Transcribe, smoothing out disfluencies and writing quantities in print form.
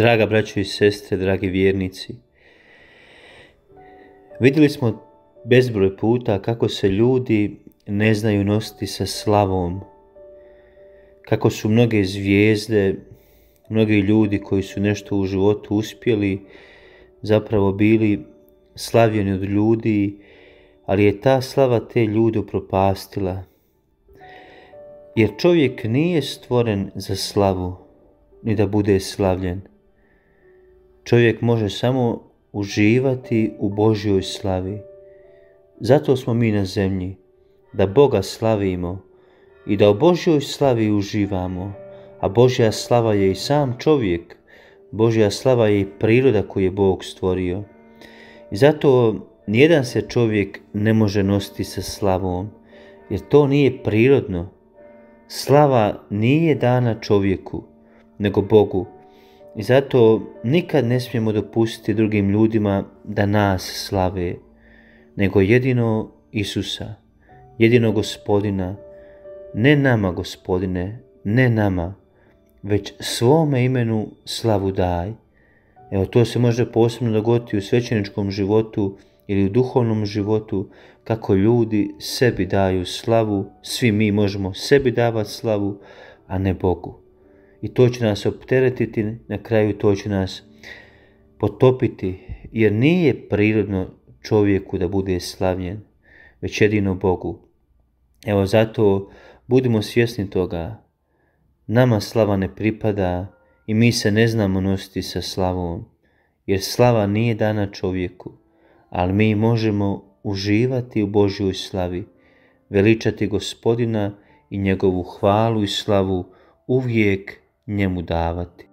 Draga braćo i sestre, dragi vjernici, vidjeli smo bezbroj puta kako se ljudi ne znaju nositi sa slavom, kako su mnoge zvijezde, mnogi ljudi koji su nešto u životu uspjeli, zapravo bili slavljeni od ljudi, ali je ta slava te ljude upropastila. Jer čovjek nije stvoren za slavu, ni da bude slavljen. Čovjek može samo uživati u Božjoj slavi. Zato smo mi na zemlji, da Boga slavimo i da u Božjoj slavi uživamo, a Božja slava je i sam čovjek, Božja slava je i priroda koju je Bog stvorio. I zato nijedan se čovjek ne može nositi sa slavom, jer to nije prirodno. Slava nije dana čovjeku, nego Bogu. I zato nikad ne smijemo dopustiti drugim ljudima da nas slave, nego jedino Isusa, jedino Gospodina, ne nama Gospodine, ne nama, već svome imenu slavu daj. Evo, to se može posebno dogoditi u svećeničkom životu ili u duhovnom životu, kako ljudi sebi daju slavu, svi mi možemo sebi davati slavu, a ne Bogu. I to će nas opteretiti, na kraju to će nas potopiti, jer nije prirodno čovjeku da bude slavljen, već jedino Bogu. Evo, zato budimo svjesni toga. Nama slava ne pripada i mi se ne znamo nositi sa slavom, jer slava nije dana čovjeku, ali mi možemo uživati u Božjoj slavi, veličati Gospodina i njegovu hvalu i slavu uvijek njemu davati.